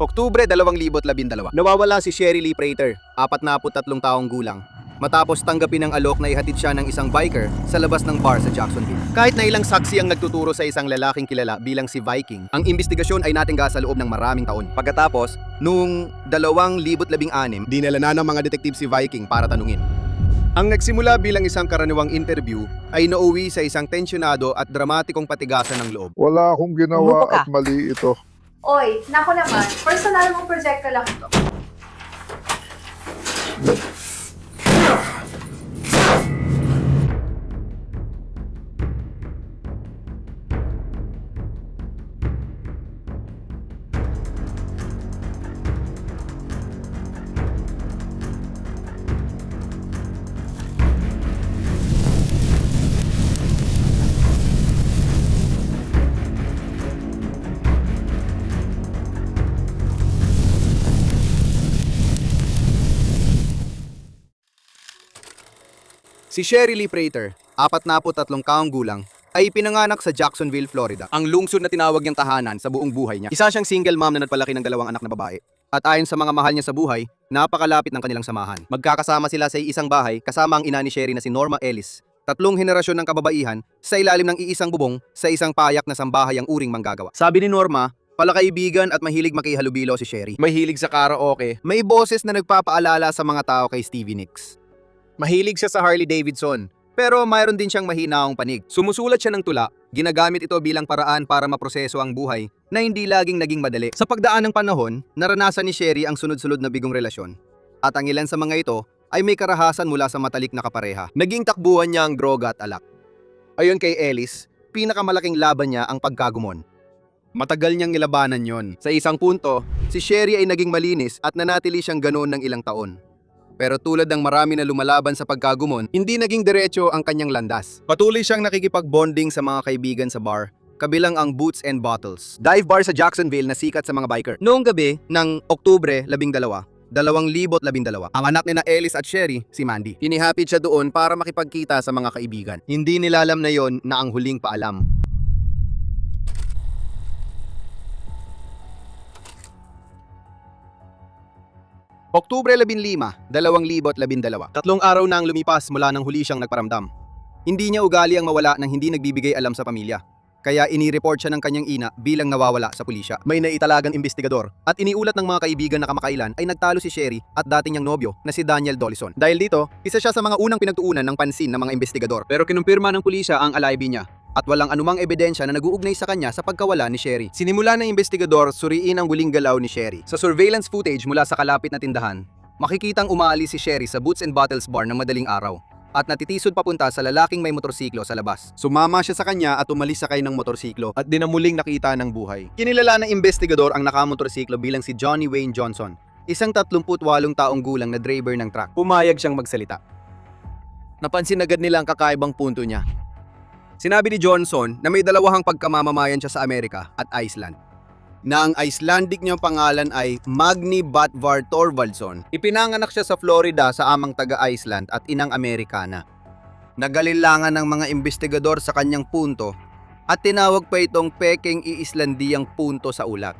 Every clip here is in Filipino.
Oktubre 2012. Nawawala si Sherry Lee Prater, 43 taong gulang, matapos tanggapin ng alok na ihatid siya ng isang biker sa labas ng bar sa Jacksonville. Kahit na ilang saksi ang nagtuturo sa isang lalaking kilala bilang si Viking, ang investigasyon ay natingga sa loob ng maraming taon. Pagkatapos, noong 2016, dinala na ng mga detektiv si Viking para tanungin. Ang nagsimula bilang isang karaniwang interview ay nauwi sa isang tensyonado at dramatikong patigasan ng loob. Wala akong ginawa at mali ito. Oy, nako naman, personal mong proyekto lang ito. Si Sherry Lee Prater, 43 taong gulang, ay pinanganak sa Jacksonville, Florida, ang lungsod na tinawag niyang tahanan sa buong buhay niya. Isa siyang single mom na nagpalaki ng 2 anak na babae. At ayon sa mga mahal niya sa buhay, napakalapit ng kanilang samahan. Magkakasama sila sa isang bahay kasama ang ina ni Sherry na si Norma Ellis. 3 henerasyon ng kababaihan sa ilalim ng iisang bubong sa isang payak na sambahay ang uring manggagawa. Sabi ni Norma, palakaibigan at mahilig makihalubilo si Sherry. Mahilig sa karaoke. May boses na nagpapaalala sa mga tao kay Stevie Nicks. Mahilig siya sa Harley Davidson, pero mayroon din siyang mahinaong panig. Sumusulat siya ng tula, ginagamit ito bilang paraan para maproseso ang buhay na hindi laging naging madali. Sa pagdaan ng panahon, naranasan ni Sherry ang sunod-sunod na bigong relasyon. At ang ilan sa mga ito ay may karahasan mula sa matalik na kapareha. Naging takbuhan niya ang droga at alak. Ayon kay Ellis, pinakamalaking laban niya ang pagkagumon. Matagal niyang nilabanan yon. Sa isang punto, si Sherry ay naging malinis at nanatili siyang ganoon ng ilang taon. Pero tulad ng marami na lumalaban sa pagkagumon, hindi naging diretso ang kanyang landas. Patuloy siyang nakikipag-bonding sa mga kaibigan sa bar, kabilang ang Boots and Bottles, dive bar sa Jacksonville na sikat sa mga biker. Noong gabi ng Oktubre 12, 2012, ang anak ni na Ellis at Sherry, si Mandy. Hinihapid siya doon para makipagkita sa mga kaibigan. Hindi nila alam na yon na ang huling paalam. Oktubre 15, 2012. 3 araw na ang lumipas mula nang huli siyang nagparamdam. Hindi niya ugali ang mawala nang hindi nagbibigay alam sa pamilya. Kaya inireport siya ng kanyang ina bilang nawawala sa pulisya. May naitalagang investigador at iniulat ng mga kaibigan na kamakailan ay nagtalo si Sherry at dating niyang nobyo na si Daniel Dollison. Dahil dito, isa siya sa mga unang pinagtuunan ng pansin ng mga investigador. Pero kinumpirma ng pulisya ang alibi niya at walang anumang ebidensya na nag-uugnay sa kanya sa pagkawala ni Sherry. Sinimula ng investigador suriin ang huling galaw ni Sherry. Sa surveillance footage mula sa kalapit na tindahan, makikitang umaalis si Sherry sa Boots and Bottles bar ng madaling araw at natitisod papunta sa lalaking may motorsiklo sa labas. Sumama siya sa kanya at umalis sakay ng motorsiklo at di na muling nakita ng buhay. Kinilala ng investigador ang nakamotorsiklo bilang si Johnny Wayne Johnson, isang 38 taong gulang na driver ng truck. Pumayag siyang magsalita. Napansin agad nila ang kakaibang punto niya. Sinabi ni Johnson na may dalawang pagkamamamayan siya sa Amerika at Iceland, na ang Icelandic niyang pangalan ay Magni Böttvar Thorvaldsson. Ipinanganak siya sa Florida sa amang taga-Iceland at inang Amerikana. Nagalilangan ng mga investigador sa kanyang punto at tinawag pa itong peking iislandiyang punto sa ulat.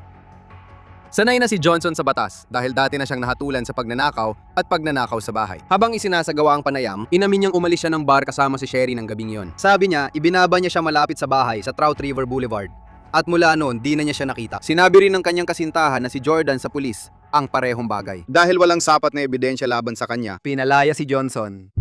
Sanay na si Johnson sa batas dahil dati na siyang nahatulan sa pagnanakaw at pagnanakaw sa bahay. Habang isinasagawa ang panayam, inamin niyang umalis siya ng bar kasama si Sherry ng gabing yon. Sabi niya, ibinaba niya siya malapit sa bahay sa Trout River Boulevard. At mula noon, di na niya siya nakita. Sinabi rin ng kanyang kasintahan na si Jordan sa pulis ang parehong bagay. Dahil walang sapat na ebidensya laban sa kanya, pinalaya si Johnson.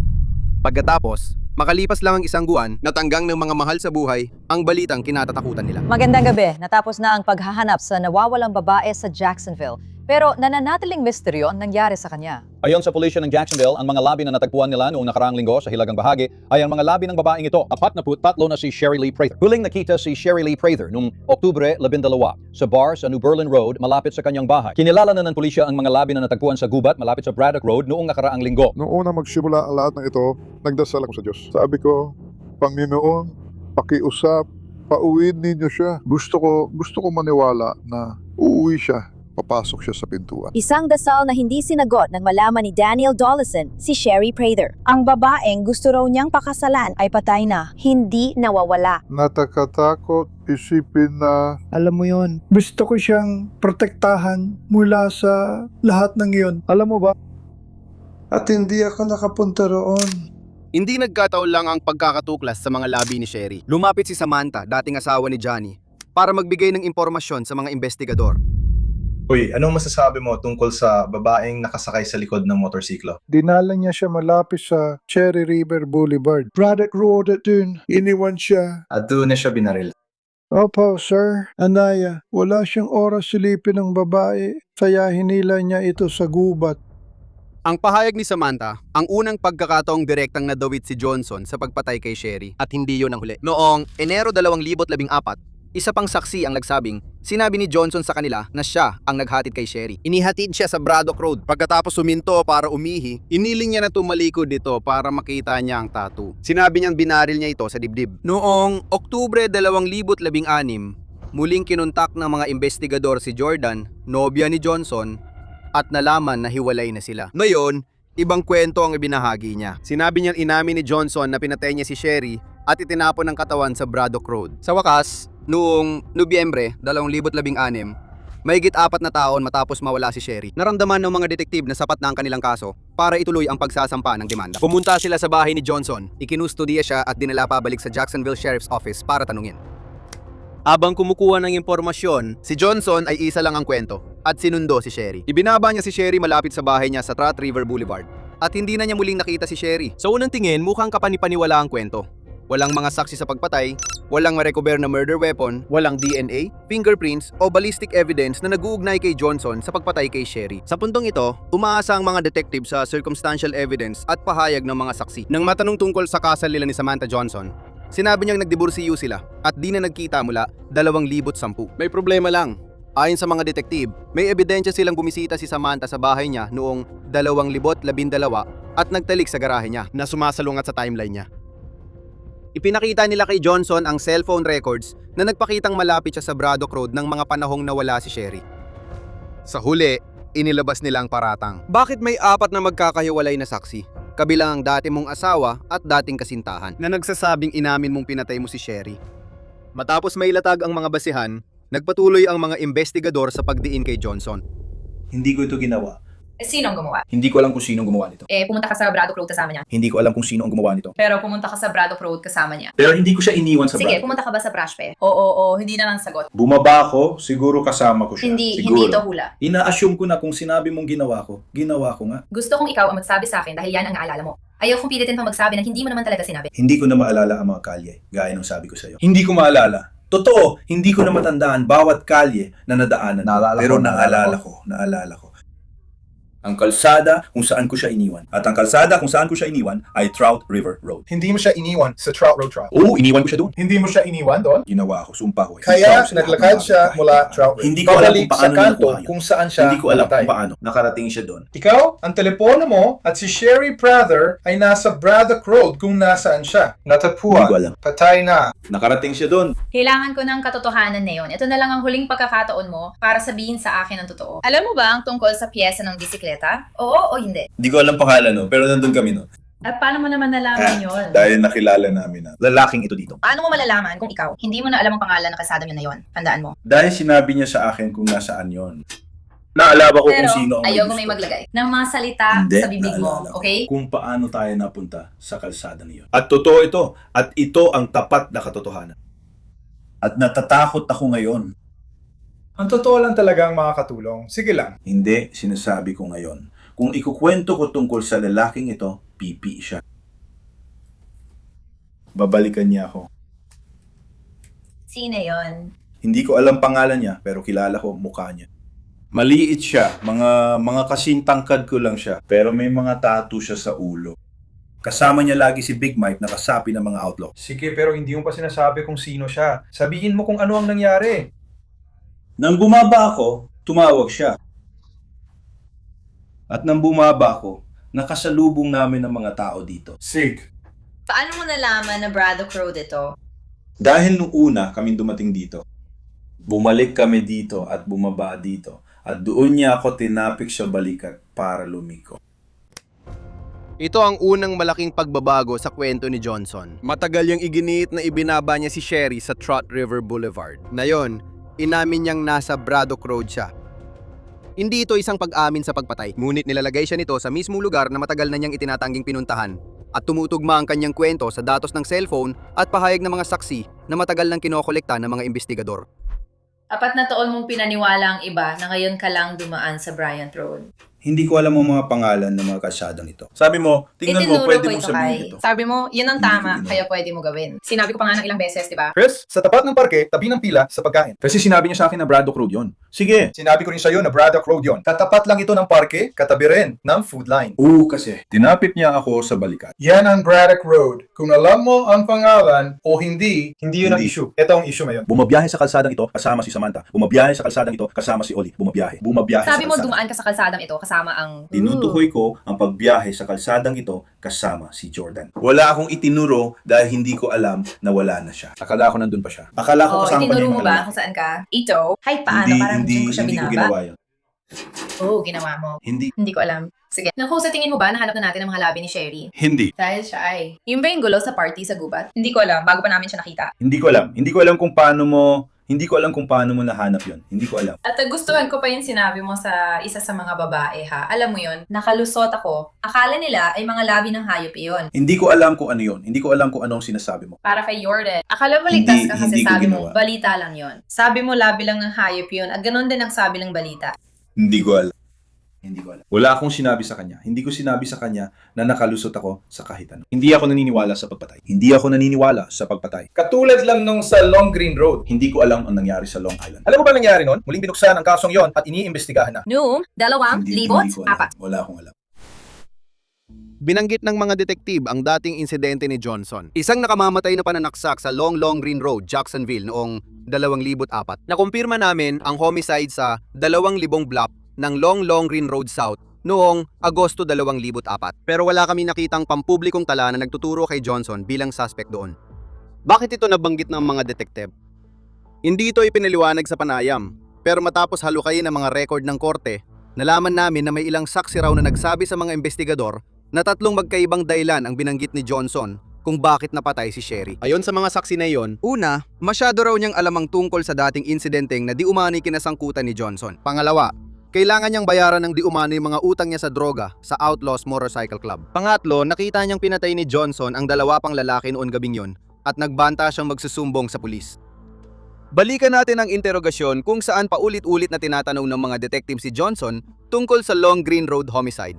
Pagkatapos, makalipas lang ang isang buwan, natanggang ng mga mahal sa buhay ang balitang kinatatakutan nila. Magandang gabi. Natapos na ang paghahanap sa nawawalang babae sa Jacksonville. Pero nananatiling misteryo ang nangyari sa kanya. Ayon sa pulisya ng Jacksonville, ang mga labi na natagpuan nila noong nakaraang linggo sa hilagang bahagi ay ang mga labi ng babaeng ito. 43 na si Sherry Lee Prater. Huling nakita si Sherry Lee Prater noong Oktubre 12 sa bar sa New Berlin Road malapit sa kanyang bahay. Kinilala na ng pulisya ang mga labi na natagpuan sa gubat malapit sa Braddock Road noong nakaraang linggo. Noong una magsimula ang lahat ng ito, nagdasal ako sa Diyos. Sabi ko, Panginoon, pakiusap, pauwiin ninyo siya. Gusto ko maniwala na uuwi siya papasok siya sa pintuan. Isang dasal na hindi sinagot nang malaman ni Daniel Dollison, si Sherry Prather. Ang babaeng gusto raw niyang pakasalan ay patay na, hindi nawawala. Nakakatakot isipin na Alam mo yon, gusto ko siyang protektahan mula sa lahat ng iyon. Alam mo ba? At hindi ako nakapunta roon. Hindi nagkataon lang ang pagkakatuklas sa mga labi ni Sherry. Lumapit si Samantha, dating asawa ni Johnny, para magbigay ng impormasyon sa mga investigador. Uy, anong masasabi mo tungkol sa babaeng nakasakay sa likod ng motorsiklo? Dinala niya siya malapit sa Cherry River Boulevard. Braddock Road at dun, iniwan siya. At doon na siya binaril. Opo, sir. Anaya, wala siyang oras silipin ng babae, kaya hinila niya ito sa gubat. Ang pahayag ni Samantha, ang unang pagkakataong direktang nadawit si Johnson sa pagpatay kay Sherry at hindi yun ang huli. Noong Enero 2014, isa pang saksi ang nagsabing sinabi ni Johnson sa kanila na siya ang naghatid kay Sherry. Inihatid siya sa Braddock Road. Pagkatapos huminto para umihi, iniling niya na tumalikod dito para makita niya ang tattoo. Sinabi niyang binaril niya ito sa dibdib. Noong Oktubre 2016, muling kinontak ng mga investigador si Jordan, nobya ni Johnson, at nalaman na hiwalay na sila. Ngayon, ibang kwento ang ibinahagi niya. Sinabi niyang inamin ni Johnson na pinatay niya si Sherry at itinapon ng katawan sa Braddock Road. Sa wakas, noong Nobyembre 2016, mahigit 4 na taon matapos mawala si Sherry, naramdaman ng mga detektib na sapat na ang kanilang kaso para ituloy ang pagsasampa ng demanda. Pumunta sila sa bahay ni Johnson, ikinustudiya siya at dinala pabalik sa Jacksonville Sheriff's Office para tanungin. Abang kumukuha ng impormasyon, si Johnson ay isa lang ang kwento at sinundo si Sherry. Ibinaba niya si Sherry malapit sa bahay niya sa Trout River Boulevard at hindi na niya muling nakita si Sherry. Sa unang tingin, mukhang kapanipaniwala ang kwento. Walang mga saksi sa pagpatay, walang ma-recover na murder weapon, walang DNA, fingerprints o ballistic evidence na nag-uugnay kay Johnson sa pagpatay kay Sherry. Sa puntong ito, umaasa ang mga detective sa circumstantial evidence at pahayag ng mga saksi. Nang matanong tungkol sa kasal nila ni Samantha Johnson, sinabi niyang nagdiborsiyo sila at di na nagkita mula 2010. May problema lang. Ayon sa mga detektib, may ebidensya silang bumisita si Samantha sa bahay niya noong 2012 at nagtalik sa garahe niya na sumasalungat sa timeline niya. Ipinakita nila kay Johnson ang cellphone records na nagpakitang malapit siya sa Braddock Road ng mga panahong nawala si Sherry. Sa huli, inilabas nila ang paratang. Bakit may 4 na magkakahiwalay na saksi? Kabilang ang dati mong asawa at dating kasintahan na nagsasabing inamin mong pinatay mo si Sherry. Matapos may latag ang mga basihan, nagpatuloy ang mga investigador sa pagdiin kay Johnson. Hindi ko ito ginawa. Sino ang gumawa? Hindi ko alam kung sino ang gumawa nito. Pumunta ka sa Braddock Road kasama niya. Hindi ko alam kung sino ang gumawa nito. Pero pumunta ka sa Braddock Road kasama niya. Pero hindi ko siya iniwan sa Sige, Braddock. pumunta ka ba sa Brashpe? Oo, hindi na lang sagot. Bumaba ako, siguro kasama ko siya. Hindi Siguro. ito hula. Ina-assume ko na kung sinabi mong ginawa ko nga. Gusto kong ikaw ang magsabi sa akin dahil yan ang naalala mo. Ayaw kong pilitin pang magsabi na hindi mo naman talaga sinabi. Hindi ko na maalala ang mga kalye, gaya ng sabi ko sa iyo. Hindi ko maalala. Totoo, hindi ko na matandaan bawat kalye na nadaanan. Pero naalala ko. Ang kalsada kung saan ko siya iniwan. At ang kalsada kung saan ko siya iniwan ay Trout River Road. Hindi mo siya iniwan sa Trout Road Trout. Oo, iniwan ko siya doon. Hindi mo siya iniwan doon? Ginawa ko, sumpa ko. Kaya naglakad siya mula Trout Road. Hindi ko alam kung paano sa kanto nakuha yun. kung saan siya Hindi ko alam namatay. kung paano. Nakarating siya doon. Ikaw, ang telepono mo at si Sherry Prather ay nasa Braddock Road kung nasaan siya. Hindi ko alam. Patay na. Nakarating siya doon. Kailangan ko ng katotohanan na yun. Ito na lang ang huling pagkakataon mo para sabihin sa akin ang totoo. Alam mo ba ang tungkol sa piyesa ng bisikleta? Oo o hindi? Hindi ko alam pangalan no, pero nandun kami no. At paano mo naman nalaman yun? Dahil nakilala namin na lalaking ito dito. Paano mo malalaman kung ikaw, hindi mo na alam ang pangalan ng kasada niyo na yun? Tandaan mo. Dahil sinabi niya sa akin kung nasaan yon. Naalala ko Pero kung sino ang ayoko gusto. may maglagay ng mga salita Hindi, sa bibig mo, naalala ko okay? Kung paano tayo napunta sa kalsada niyon. At totoo ito. At ito ang tapat na katotohanan. At natatakot ako ngayon. Ang totoo lang talaga ang mga katulong. Sige lang. Hindi, sinasabi ko ngayon. Kung ikukwento ko tungkol sa lalaking ito, pipi siya. Babalikan niya ako. Sino yun? Hindi ko alam pangalan niya, pero kilala ko mukha niya. Maliit siya, mga kasing tangkad ko lang siya, pero may mga tattoo siya sa ulo. Kasama niya lagi si Big Mike na kasapi ng mga outlaw. Sige, pero hindi mo pa sinasabi kung sino siya. Sabihin mo kung ano ang nangyari. Nang bumaba ako, tumawag siya. At nang bumaba ako, nakasalubong namin ng mga tao dito. Sig. Paano mo nalaman na Braddock Road ito? Dahil nung una kaming dumating dito, Bumalik kami dito at bumaba dito. At doon niya ako tinapik sa balikat para lumiko. Ito ang unang malaking pagbabago sa kwento ni Johnson. Matagal yung iginiit na ibinaba niya si Sherry sa Trot River Boulevard. Ngayon, inamin niyang nasa Braddock Road siya. Hindi ito isang pag-amin sa pagpatay, ngunit nilalagay siya nito sa mismong lugar na matagal na niyang itinatangging pinuntahan at tumutugma ang kanyang kwento sa datos ng cellphone at pahayag ng mga saksi na matagal nang kinokolekta ng mga investigador. 4 na taon mong pinaniwala ang iba na ngayon ka lang dumaan sa Bryant Road. Hindi ko alam ang mga pangalan ng mga kalsadang ito. Sabi mo, tingnan mo, Itinuro pwede ko mong ito, sabihin Kai. ito. Sabi mo, yun ang Hindi tama, ko ginawa. kaya pwede mo gawin. Sinabi ko pa nga ng ilang beses, di ba? Chris, sa tapat ng parke, tabi ng pila sa pagkain. Kasi sinabi niya sa akin na Braddock Road yon. Sige. Sinabi ko rin sa'yo na Braddock Road yon. Katapat lang ito ng parke, katabi rin ng food line. Oo kasi. Tinapit niya ako sa balikat. Yan ang Braddock Road. Kung alam mo ang pangalan o hindi yun ang Hindi. issue. Ito ang issue ngayon. Bumabiyahe sa kalsadang ito kasama si Samantha. Bumabiyahe sa kalsadang ito kasama si Oli. Bumabiyahe Sabi mo sa kalsadang. dumaan ka sa kalsadang ito kasama ang... Tinutukoy ko ang pagbiyahe sa kalsadang ito kasama si Jordan. Wala akong itinuro dahil hindi ko alam na wala na siya. Akala ko nandun pa siya. Akala ko Oh, kasama pa niya itinuro yung mo mga ba lalaki. kung saan ka? Ito? Kahit paano, parang hindi ko siya hindi ko binaba? ginawa yun. Oo, ginawa mo. Hindi. Hindi ko alam. Sige. Naku, sa tingin mo ba nahanap na natin ang mga labi ni Sherry? Hindi. Dahil siya ay... Yung ba yung gulo sa party sa gubat? Hindi ko alam. Bago pa namin siya nakita. Hindi ko alam. Hindi ko alam kung paano mo nahanap yun. Hindi ko alam. At gustuhan ko pa yung sinabi mo sa isa sa mga babae, ha? Alam mo yun, nakalusot ako. Akala nila ay mga labi ng hayop iyon. Hindi ko alam kung ano yun. Hindi ko alam kung anong sinasabi mo. Para kay Jordan. Akala mo ligtas ka kasi Hindi ko sabi mo, ginawa. balita lang yon. Sabi mo labi lang ng hayop yun at ganun din ang sabi ng balita. Hindi ko alam. Hindi ko alam. Wala akong sinabi sa kanya. Hindi ko sinabi sa kanya na nakalusot ako sa kahit ano. Hindi ako naniniwala sa pagpatay. Hindi ako naniniwala sa pagpatay. Katulad lang nung sa Long Green Road. Hindi ko alam ang nangyari sa Long Island. Alam mo ba nangyari nun? Muling binuksan ang kasong yon at iniimbestigahan na. Noong, 2,000, Hindi ko alam. Wala akong alam. Binanggit ng mga detektib ang dating insidente ni Johnson. Isang nakamamatay na pananaksak sa Long Green Road, Jacksonville noong 2004. Nakumpirma namin ang homicide sa 2,000 block ng Long Green Road South noong Agosto 2004. Pero wala kami nakitang pampublikong tala na nagtuturo kay Johnson bilang suspect doon. Bakit ito nabanggit ng mga detektib? Hindi ito ipinaliwanag sa panayam, pero matapos halukayin ang mga record ng korte, nalaman namin na may ilang saksi raw na nagsabi sa mga investigador na 3 magkaibang dahilan ang binanggit ni Johnson kung bakit napatay si Sherry. Ayon sa mga saksi na iyon, una, masyado raw niyang alam ang tungkol sa dating insidenteng na di umano'y kinasangkutan ni Johnson. Pangalawa, kailangan niyang bayaran ng di umano'y mga utang niya sa droga sa Outlaws Motorcycle Club. Pangatlo, nakita niyang pinatay ni Johnson ang 2 pang lalaki noon gabing yon at nagbanta siyang magsusumbong sa pulis. Balikan natin ang interogasyon kung saan paulit-ulit na tinatanong ng mga detective si Johnson tungkol sa Long Green Road homicide.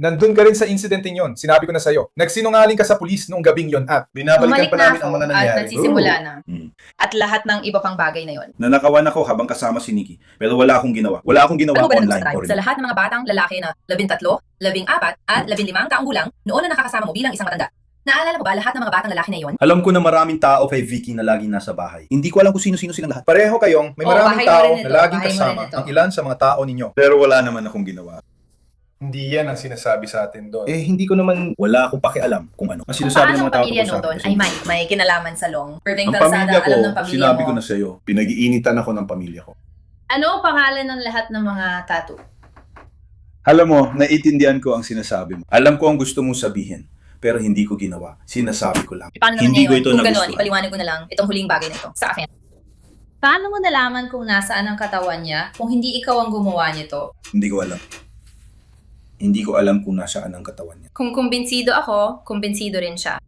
Nandun ka rin sa incident yon. Sinabi ko na sa'yo. Nagsinungaling ka sa pulis noong gabing yon at Bumalik na ako at nagsisimula na. Hmm. At lahat ng iba pang bagay na yon. Nanakawan ako habang kasama si Nikki. Pero wala akong ginawa. Wala akong ginawa Ano ba online. nag-subscribe? Sa lahat ng mga batang lalaki na 13, 14 at 15 taong gulang, noon na nakakasama mo bilang isang matanda. Naalala mo ba lahat ng mga batang lalaki na yon? Alam ko na maraming tao kay Vicky na laging nasa bahay. Hindi ko alam kung sino-sino silang lahat. pareho kayong may Oo, maraming bahay mo tao rin na ito, laging bahay mo kasama rin ito. ang ilan sa mga tao ninyo. Pero wala naman akong ginawa. Hindi yan ang sinasabi sa atin doon. Hindi ko naman wala akong pakialam kung ano. Kasi Kung sinasabi ng paano mga ang tao pamilya tungkol mo sa doon akin. ay may kinalaman sa Long. Pwedeng Ang kalsada, pamilya ko, alam ng pamilya sinabi mo. ko na sa iyo, pinag-iinitan ako ng pamilya ko. Ano ang pangalan ng lahat ng mga tattoo? Alam mo, naiintindihan ko ang sinasabi mo. Alam ko ang gusto mong sabihin, pero hindi ko ginawa. Sinasabi ko lang. Paano naman Hindi niya ko yun? ito Kung gano'n, nagustuhan. ipaliwanag ko na lang itong huling bagay na ito sa akin. Paano mo nalaman kung nasaan ang katawan niya kung hindi ikaw ang gumawa nito? Hindi ko alam. Hindi ko alam kung nasaan ang katawan niya. Kung kumbinsido ako, kumbinsido rin siya.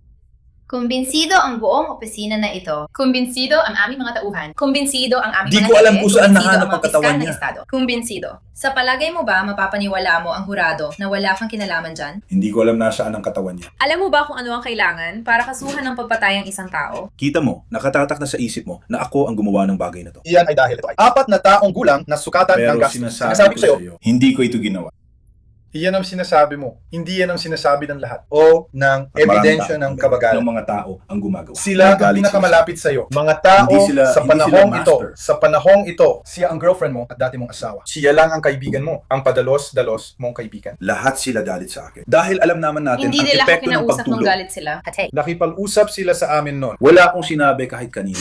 Kumbinsido ang buong opisina na ito. Kumbinsido ang aming mga tauhan. Kumbinsido ang aming Di mga ko alam hepe. kung saan Kumbinsido nahanap ang mga ang katawan piskal ng niya. estado. Kumbinsido. Sa palagay mo ba, mapapaniwala mo ang hurado na wala kang kinalaman dyan? Hindi ko alam nasaan ang katawan niya. Alam mo ba kung ano ang kailangan para kasuhan ng pagpatay ang isang tao? Kita mo, nakatatak na sa isip mo na ako ang gumawa ng bagay na to. Iyan ay dahil ito ay 4 na taong gulang na sukatan ng Pero gastos. sinasabi ko sa iyo, hindi ko ito ginawa. Iyan ang sinasabi mo. Hindi yan ang sinasabi ng lahat. O ng At maraming ebidensya tao, ng kabagalan. ng mga tao ang gumagawa. Sila ang Nagalit pinakamalapit sa iyo. Mga tao Hindi sila- sa hindi panahong sila ito. master. Sa panahong ito, siya ang girlfriend mo at dati mong asawa. Siya lang ang kaibigan mo. Ang padalos-dalos mong kaibigan. Lahat sila galit sa akin. Dahil alam naman natin Hindi ang nila ako epekto ng kinausap nung pagtulog. galit sila. Hatay. Nakipag-usap sila sa amin noon. Wala akong sinabi kahit kanino.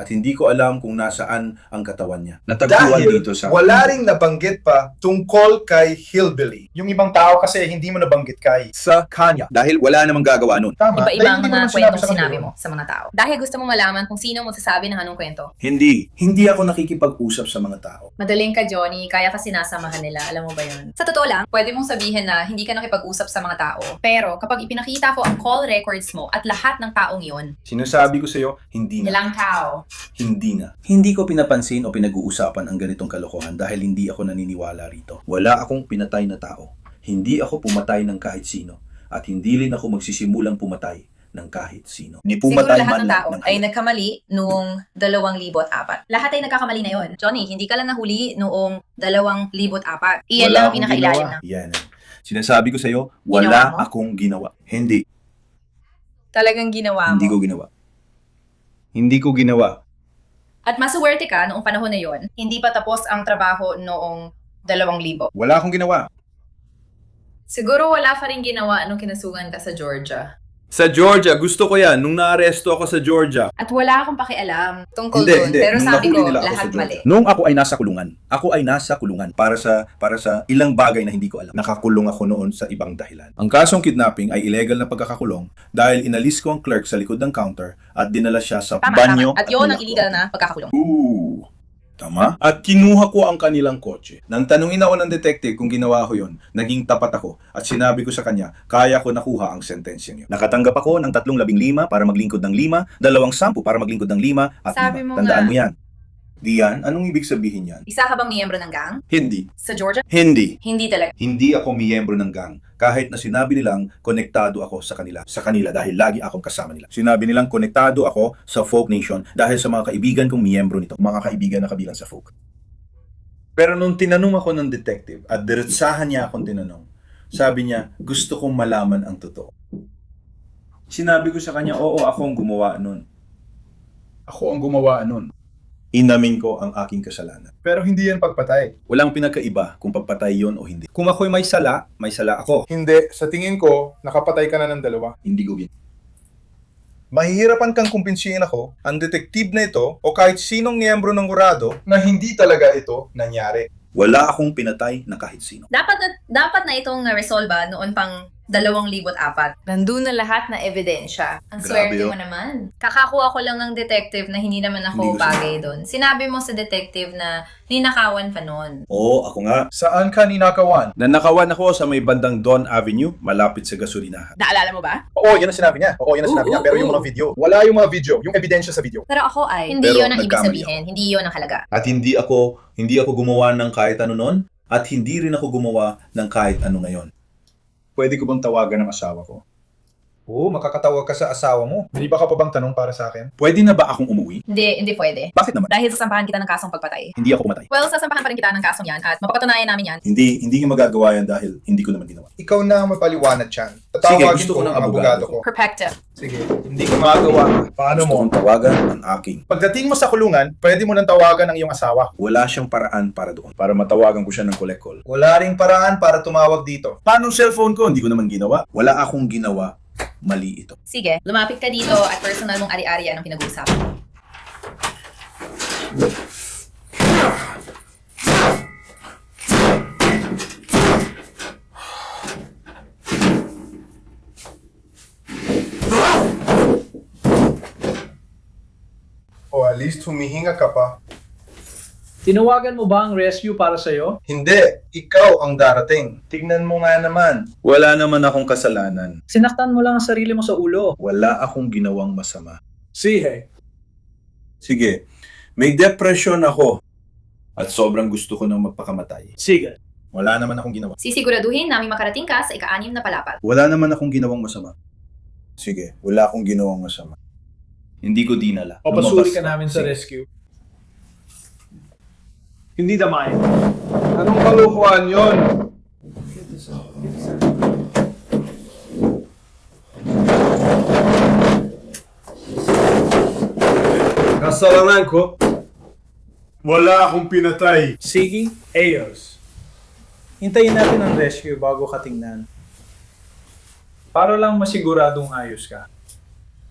at hindi ko alam kung nasaan ang katawan niya. Natagpuan Dahil dito sa... wala ring nabanggit pa tungkol kay Hillbilly. Yung ibang tao kasi hindi mo nabanggit kay. sa kanya. Dahil wala namang gagawa nun. Tama. Iba-iba Dahil ang hindi mo mga naman kwentong sa sinabi kanila. mo sa mga tao. Dahil gusto mong malaman kung sino mo sasabi ng anong kwento. Hindi ako nakikipag-usap sa mga tao. Madaling ka, Johnny. Kaya ka sinasamahan nila. Alam mo ba yun? Sa totoo lang, pwede mong sabihin na hindi ka nakipag-usap sa mga tao. Pero kapag ipinakita ko ang call records mo at lahat ng taong yun, Sinasabi ko sa'yo, hindi na. nilang tao, Hindi na. Hindi ko pinapansin o pinag-uusapan ang ganitong kalokohan dahil hindi ako naniniwala rito. Wala akong pinatay na tao. Hindi ako pumatay ng kahit sino. At hindi rin ako magsisimulang pumatay ng kahit sino. Ni siguro pumatay lahat man ng lang tao ng ay nagkamali noong 2004. Lahat ay nagkakamali na yon. Johnny, hindi ka lang nahuli noong 2004. Iyan Wala lang ang akong pinakailalim ginawa. na. Yan. Sinasabi ko sa'yo, Ginawa wala mo? akong ginawa. Hindi. Talagang ginawa mo. Hindi ko ginawa. Hindi ko ginawa. At masuwerte ka noong panahon na yon, hindi pa tapos ang trabaho noong 2000. Wala akong ginawa. Siguro wala pa rin ginawa nung kinasugan ka sa Georgia. Sa Georgia, gusto ko yan. Nung naaresto ako sa Georgia. At wala akong pakialam tungkol Hindi, doon. hindi. Pero Nung sabi nahuli ko, nila ako lahat sa Georgia. mali. Noong ako ay nasa kulungan. Ako ay nasa kulungan para sa ilang bagay na hindi ko alam. Nakakulong ako noon sa ibang dahilan. Ang kasong kidnapping ay illegal na pagkakakulong dahil inalis ko ang clerk sa likod ng counter at dinala siya sa Tama, banyo. tama. At yun ang nilak ko. illegal na pagkakakulong. Tama? At kinuha ko ang kanilang kotse. Nang tanungin ako ng detective kung ginawa ko yon, naging tapat ako at sinabi ko sa kanya, kaya ko nakuha ang sentensya niyo. Nakatanggap ako ng 315 para maglingkod ng 5, 210 para maglingkod ng 5 at Sabi 5. mo Tandaan nga. mo yan. Diyan, anong ibig sabihin yan? Isa ka bang miyembro ng gang? Hindi. Sa Georgia? Hindi. Hindi talaga. Hindi ako miyembro ng gang. Kahit na sinabi nilang konektado ako sa kanila. Sa kanila dahil lagi akong kasama nila. Sinabi nilang konektado ako sa Folk Nation dahil sa mga kaibigan kong miyembro nito. Mga kaibigan na kabilang sa Folk. Pero nung tinanong ako ng detective at diretsahan niya akong tinanong, sabi niya, gusto kong malaman ang totoo. Sinabi ko sa kanya, oo, ako ang gumawa nun. Ako ang gumawa nun. Inamin ko ang aking kasalanan. Pero hindi yan pagpatay. Walang pinagkaiba kung pagpatay yon o hindi. Kung ako'y may sala ako. Hindi. Sa tingin ko, nakapatay ka na ng dalawa. Hindi ko ginawa. Mahihirapan kang kumpinsihin ako, ang detektive na ito, o kahit sinong miyembro ng Urado, na hindi talaga ito nangyari. Wala akong pinatay na kahit sino. Dapat na itong na-resolve noon pang 2004. Nandun na lahat na ebidensya. Ang Grabe swerte yun. mo naman. Kakakuha ko lang ng detective na hindi naman Hindi ako ko bagay doon. Sinabi mo sa detective na ninakawan pa noon. Oo, ako nga. Saan ka ninakawan? Nanakawan ako sa may bandang Don Avenue, malapit sa gasolinahan. Naalala mo ba? Oo, yan ang sinabi niya. Oo, yan ang sinabi niya. Pero yung mga video, wala yung mga video. Yung ebidensya sa video. Pero ako ay... Hindi Pero yun ang ibig nagkamali sabihin. Hindi yun ang halaga. At hindi ako gumawa ng kahit ano noon, at hindi rin ako gumawa ng kahit ano ngayon. Pwede ko bang tawagan ng asawa ko? Oo, makakatawag ka sa asawa mo. Hindi ba ka pa bang tanong para sa akin? Pwede na ba akong umuwi? Hindi pwede. Bakit naman? Dahil sasampahan kita ng kasong pagpatay. Hindi ako pumatay. Well, sasampahan pa rin kita ng kasong yan at mapapatunayan namin yan. Hindi niya magagawa yan dahil hindi ko naman ginawa. Ikaw na ang mapaliwanag yan. Sige, Tatawagin gusto ko ng ang abogado ko. Perfecto. Sige, hindi ko magawa. Paano Gusto mo? kong tawagan ang aking. Pagdating mo sa kulungan, pwede mo nang tawagan ang iyong asawa. Wala siyang paraan para doon. Para matawagan ko siya ng collect call. Wala ring paraan para tumawag dito. Paano cellphone ko? Hindi ko naman ginawa. Wala akong ginawa. Mali ito. Sige, lumapit ka dito at personal mong ari-arian ang pinag-uusapan. O at least humihinga ka pa. Tinawagan mo ba ang rescue para sa'yo? Hindi, ikaw ang darating. Tignan mo nga naman. Wala naman akong kasalanan. Sinaktan mo lang ang sarili mo sa ulo. Wala akong ginawang masama. Sige. Sige, may depression ako. At sobrang gusto ko nang magpakamatay. Sige. Wala naman akong ginawa. Sisiguraduhin namin makarating ka sa ika-6 na palapag. Wala naman akong ginawang masama. Sige, wala akong ginawang masama. Hindi ko dinala. Papasuri Lumabas ka namin sa Sige. rescue. Hindi damay. Anong kalukuhan yon? Kasalanan ko? Wala akong pinatay. Sige, Ayos. Hintayin natin ang rescue bago ka tingnan. Para lang masiguradong ayos ka.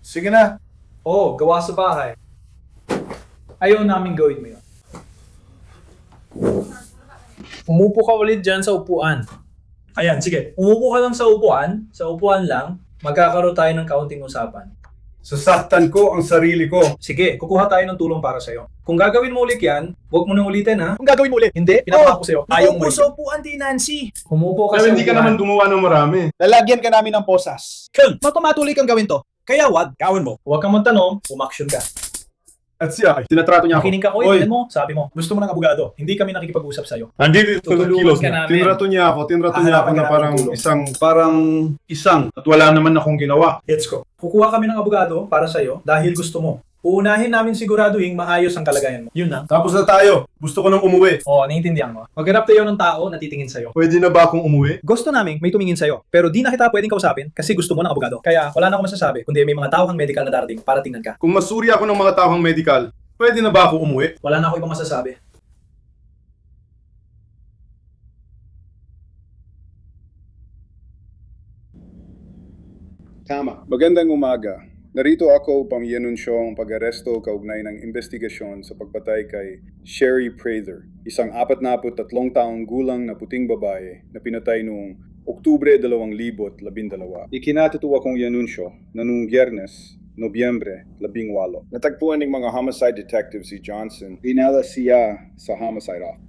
Sige na. Oo, gawa sa bahay. Ayaw namin gawin mo yun. Umupo ka ulit dyan sa upuan. Ayan, sige. Umupo ka lang sa upuan. Sa upuan lang. Magkakaroon tayo ng kaunting usapan. Sasaktan ko ang sarili ko. Sige, kukuha tayo ng tulong para sa'yo. Kung gagawin mo ulit yan, huwag mo nang ulitin ha. Kung gagawin mo ulit, Hindi, pinapakako sa'yo. Ayaw mo Umupo ulit. sa upuan, di Nancy. Umupo ka Pero sa hindi ka upuan. naman gumawa ng marami. lalagyan ka namin ng posas. Ken, Matumatuloy kang gawin to. kaya wag, gawin mo. Huwag kang magtanong, umaksyon ka. At siya, tinatrato niya ako. Makinig ka ko, Oy, mo, sabi mo, gusto mo ng abogado. Hindi kami nakikipag-usap sa'yo. andito ito ng Tutulungan kilos ka niya. namin. Tinrato niya ako Hahanapan na ka parang namin tulong. isang. At wala naman akong ginawa. Let's go. Kukuha kami ng abogado para sa'yo dahil gusto mo. Uunahin namin siguraduhin maayos ang kalagayan mo. Yun na. Tapos na tayo. Gusto ko nang umuwi. Oo, naiintindihan mo. Maghanap tayo ng tao na titingin sa'yo. Pwede na ba akong umuwi? Gusto namin may tumingin sa'yo, pero di na kita pwedeng kausapin kasi gusto mo ng abogado. Kaya wala na ako masasabi, kundi may mga tao kang medical na darating para tingnan ka. Kung masuri ako ng mga taong medical, pwede na ba ako umuwi? Wala na ako ibang masasabi. Tama. Magandang umaga. Narito ako upang i-anunsyo ang pag-aresto kaugnay ng investigasyon sa pagpatay kay Sherry Prather, isang 43 taong gulang na puting babae na pinatay noong Oktubre 2012. Ikinatutuwa kong i-anunsyo na noong Biyernes, Nobyembre 18, natagpuan ng mga homicide detectives si Johnson. Dinala siya sa homicide office.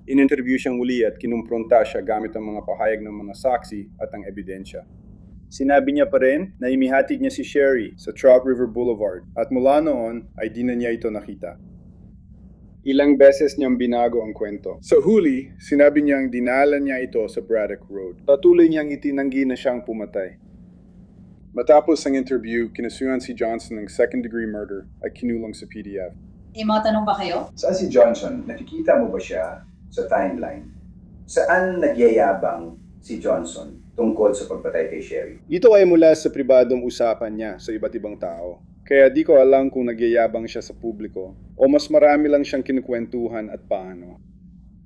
In-interview siyang muli at kinumpronta siya gamit ang mga pahayag ng mga saksi at ang ebidensya. Sinabi niya pa rin na imihatid niya si Sherry sa Trout River Boulevard at mula noon ay di na niya ito nakita. Ilang beses niyang binago ang kwento. Sa huli, sinabi niyang dinala niya ito sa Braddock Road. Patuloy niyang itinanggi na siyang pumatay. Matapos ang interview, kinasuhan si Johnson ng second-degree murder at kinulong sa PDF. May mga tanong ba kayo? Saan si Johnson? Nakikita mo ba siya sa timeline? Saan nagyayabang si Johnson tungkol sa pagpatay kay Sherry? Ito ay mula sa pribadong usapan niya sa iba't ibang tao. Kaya di ko alam kung nagyayabang siya sa publiko o mas marami lang siyang kinukwentuhan at paano.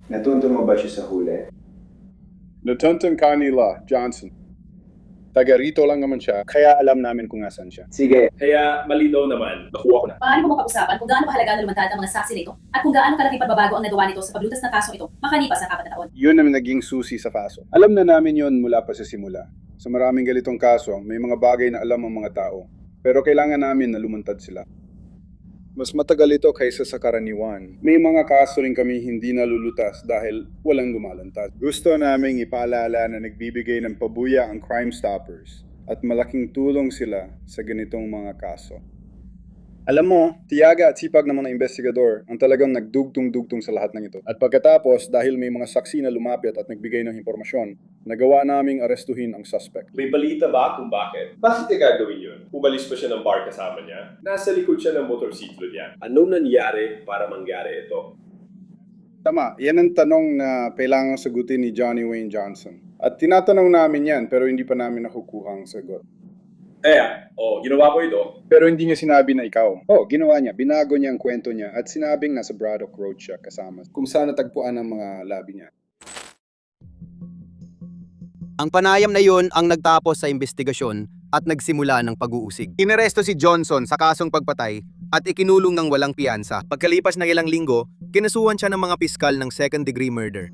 Natuntun mo ba siya sa huli? Natuntun kanila, Johnson. Taga rito lang naman siya, kaya alam namin kung asan siya. Sige. Kaya malinaw naman, nakuha ko na. Paano mo makausapan kung gaano kahalaga na lumantad ang mga saksi nito at kung gaano kalaking pagbabago ang nagawa nito sa paglutas ng kasong ito makalipas ng 4 na taon? Yun ang naging susi sa kaso. Alam na namin yun mula pa sa simula. Sa maraming ganitong kaso, may mga bagay na alam ang mga tao. Pero kailangan namin na lumantad sila. Mas matagal ito kaysa sa karaniwan. May mga kaso rin kami hindi nalulutas dahil walang lumalantad. Gusto naming ipaalala na nagbibigay ng pabuya ang Crime Stoppers at malaking tulong sila sa ganitong mga kaso. Alam mo, tiyaga at sipag ng mga investigador ang talagang nagdugtong-dugtong sa lahat ng ito. At pagkatapos, dahil may mga saksi na lumapit at nagbigay ng impormasyon, nagawa naming arestuhin ang suspect. May balita ba kung bakit? Bakit niya gagawin yun? Umalis pa siya ng bar kasama niya? Nasa likod siya ng motorsiklo niya. Anong nangyari para mangyari ito? Tama, yan ang tanong na kailangang sagutin ni Johnny Wayne Johnson. At tinatanong namin yan pero hindi pa namin nakukuha ang sagot. Ginawa ko ito. Pero hindi niya sinabi na ikaw. Ginawa niya. Binago niya ang kwento niya at sinabing nasa Braddock Road siya kasama kung saan natagpuan ang mga labi niya. Ang panayam na yon ang nagtapos sa investigasyon at nagsimula ng pag-uusig. Inaresto si Johnson sa kasong pagpatay at ikinulong ng walang piyansa. Pagkalipas ng ilang linggo, kinasuhan siya ng mga piskal ng second-degree murder.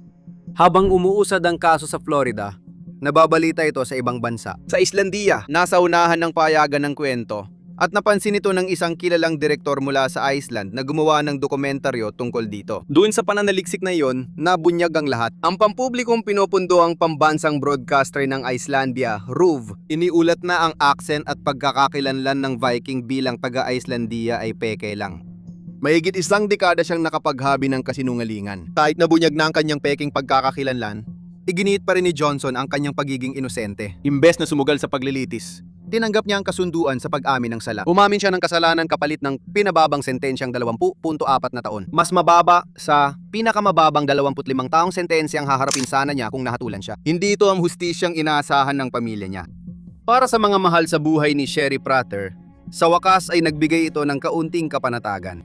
Habang umuusad ang kaso sa Florida, nababalita ito sa ibang bansa. Sa Islandia, nasa unahan ng payagan ng kwento at napansin ito ng isang kilalang direktor mula sa Iceland na gumawa ng dokumentaryo tungkol dito. Doon sa pananaliksik na iyon, nabunyag ang lahat. Ang pampublikong pinupundo ang pambansang broadcaster ng Icelandia, RÚV, iniulat na ang accent at pagkakakilanlan ng Viking bilang taga-Icelandia ay peke lang. Mahigit 1 dekada siyang nakapaghabi ng kasinungalingan. Kahit nabunyag na ang kanyang peking pagkakakilanlan, iginiit pa rin ni Johnson ang kanyang pagiging inosente. Imbes na sumugal sa paglilitis, tinanggap niya ang kasunduan sa pag-amin ng sala. Umamin siya ng kasalanan kapalit ng pinababang sentensyang 20.4 na taon. Mas mababa sa pinakamababang 25 taong sentensyang haharapin sana niya kung nahatulan siya. Hindi ito ang hustisyang inaasahan ng pamilya niya. Para sa mga mahal sa buhay ni Sherry Prather, sa wakas ay nagbigay ito ng kaunting kapanatagan.